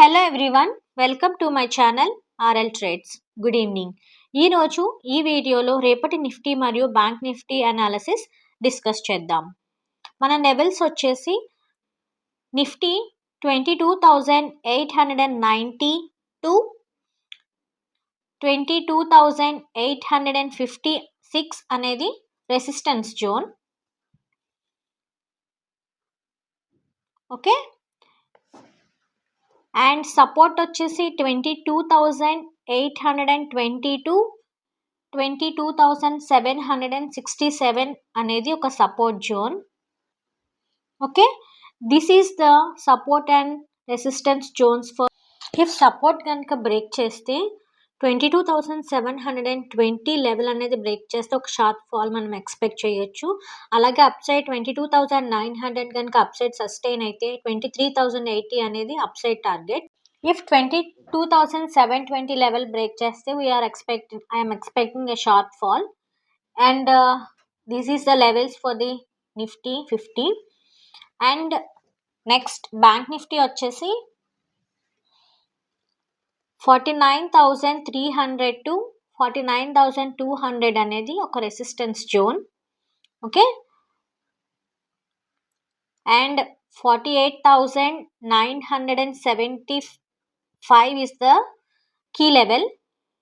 Hello everyone, welcome to my channel RL trades. Good evening. ఈరోజు ఈ వీడియోలో రేపటి నిఫ్టీ మరియు బ్యాంక్ నిఫ్టీ అనాలిసిస్ డిస్కస్ చేద్దాం. మన లెవెల్స్ వచ్చేసి నిఫ్టీ 22,890 టు 22,856 అనేది resistance zone. Okay, and support వచ్చేసి 22,820 టు 22,767 అనేది ఒక support zone. Okay, this is the support and resistance zones for. If support కనుక బ్రేక్ చేస్తే 22,720 లెవెల్ అనేది బ్రేక్ చేస్తే ఒక షార్ప్ ఫాల్ మనం ఎక్స్పెక్ట్ చేయొచ్చు. అలాగే అప్ సైడ్ 22,900 కనుక అప్ సైడ్ సస్టైన్ అయితే 23,080 అనేది upside target. If 22,720 level break చేస్తే I'm expecting a sharp fall and this is the levels for the Nifty 50. And next bank Nifty వచ్చేసి 49,300 to 49,200 అనేది ఒక resistance zone. Okay, and 48,975 is the key level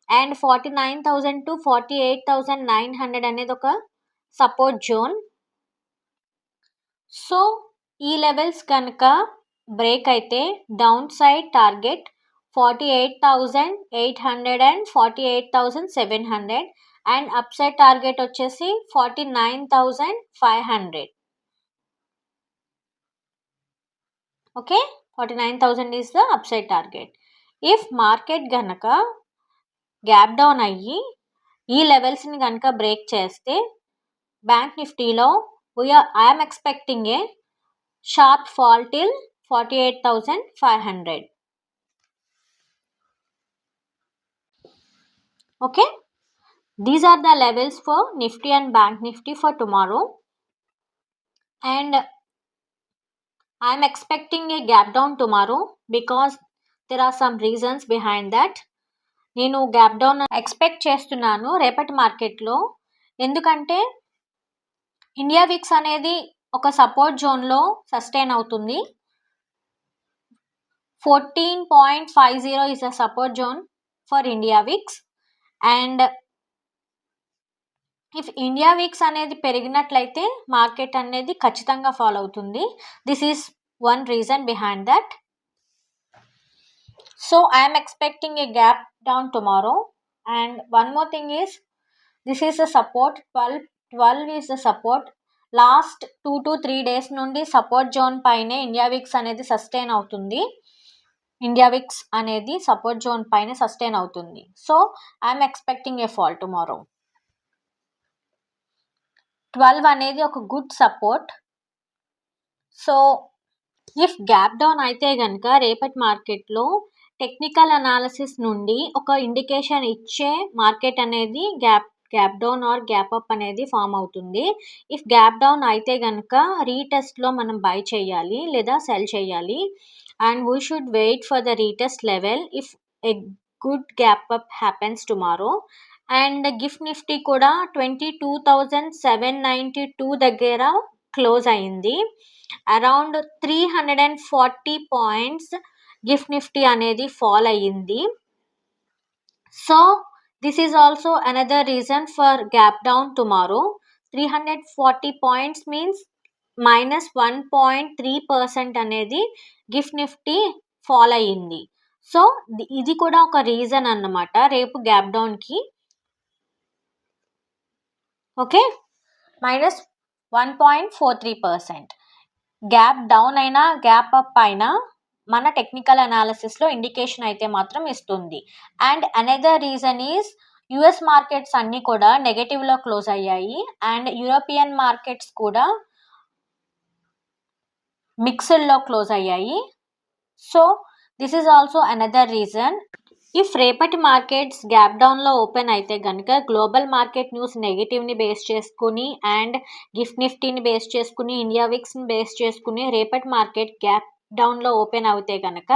and 49,000 to 48,900 అనేది ఒక support zone. So ఈ levels కనుక break అయితే down side target 48,800 and 48,700 and up side target వచ్చేసి 49,500. Okay, 49,000 is the up side target. If market కనుక gap down అయ్యి ఈ లెవెల్స్ని కనుక బ్రేక్ చేస్తే బ్యాంక్ నిఫ్టీలో I'm expecting a sharp fall till 48,500. Okay, these are the levels for Nifty and Bank Nifty for tomorrow and I am expecting a gap down tomorrow because there are some reasons behind that. నేను gap down expect చేస్తున్నాను రేపటి మార్కెట్లో, ఎందుకంటే India VIX అనేది ఒక support జోన్లో sustain అవుతుంది. 14.50 is a support zone for India VIX and if India weeks అనేది పెరిగినట్లయితే మార్కెట్ అనేది ఖచ్చితంగా ఫాలో అవుతుంది. This is one reason behind that. So I'm expecting A gap down tomorrow and one more thing is this is the support 12 is the support. Last 2 to 3 days నుండి support zone పైనే India weeks అనేది sustain అవుతుంది. India VIX అనేది support zone పైన sustain అవుతుంది. So I'm expecting A fall tomorrow. 12 అనేది ఒక good support. So if gap down అయితే కనుక రేపటి మార్కెట్లో టెక్నికల్ అనాలిసిస్ నుండి ఒక ఇండికేషన్ ఇచ్చే మార్కెట్ అనేది gap down are gap up అనేది ఫామ్ అవుతుంది. ఇఫ్ గ్యాప్ డౌన్ అయితే కనుక రీటెస్ట్లో మనం బై చేయాలి లేదా సెల్ చేయాలి and we should wait for the retest level if a good gap up happens tomorrow. And gift Nifty కూడా 22,792 దగ్గర క్లోజ్ అయింది. అరౌండ్ 340 పాయింట్స్ గిఫ్ట్ నిఫ్టీ అనేది ఫాల్ అయ్యింది. So this is also another reason for gap down tomorrow. 340 points means -1.3% అనేది gift Nifty fall అయ్యింది. So ఇది కూడా ఒక రీజన్ అన్నమాట రేపు గ్యాప్ డౌన్కి. ఓకే, -1.43%. గ్యాప్ డౌన్ అయినా గ్యాప్ అప్ అయినా మన టెక్నికల్ అనాలిసిస్లో ఇండికేషన్ అయితే మాత్రం ఇస్తుంది. And another reason is US markets అన్నీ కూడా నెగటివ్లో క్లోజ్ అయ్యాయి అండ్ యూరోపియన్ మార్కెట్స్ కూడా మిక్స్డ్లో క్లోజ్ అయ్యాయి. So this is also another reason. If రేపటి మార్కెట్స్ గ్యాప్ డౌన్లో ఓపెన్ అయితే కనుక గ్లోబల్ మార్కెట్ న్యూస్ నెగిటివ్ని బేస్ చేసుకుని అండ్ గిఫ్ట్ నిఫ్టీని బేస్ చేసుకుని ఇండియా విక్స్ని బేస్ చేసుకుని రేపటి మార్కెట్ డౌన్‌లో ఓపెన్ అవుతే గనక,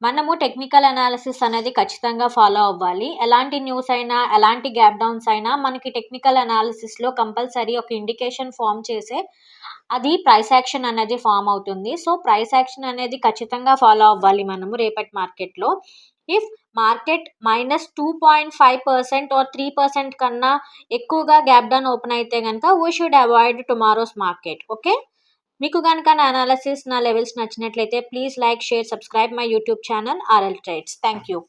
మనము టెక్నికల్ అనాలిసిస్ అనేది ఖచ్చితంగా ఫాలో అవ్వాలి. ఎలాంటి న్యూస్ అయినా, ఎలాంటి గ్యాప్ డౌన్స్ అయినా మనకి టెక్నికల్ అనాలిసిస్‌లో కంపల్సరీ ఒక ఇండికేషన్ ఫార్మ్ చేసే అది ప్రైస్ యాక్షన్ అనేది ఫార్మ్ అవుతుంది. సో, ప్రైస్ యాక్షన్ అనేది ఖచ్చితంగా ఫాలో అవ్వాలి మనము రేపటి మార్కెట్‌లో. ఇఫ్ మార్కెట్ -2.5% ఆర్ 3% కన్నా ఎక్కువగా గ్యాప్ డౌన్ ఓపెన్ అయితే గనక we should avoid tomorrow's market. Okay. మీకు గనుక నా అనాలిసిస్, నా లెవెల్స్ నచ్చినట్లయితే please like, share, subscribe my YouTube channel RL trades. Thank you.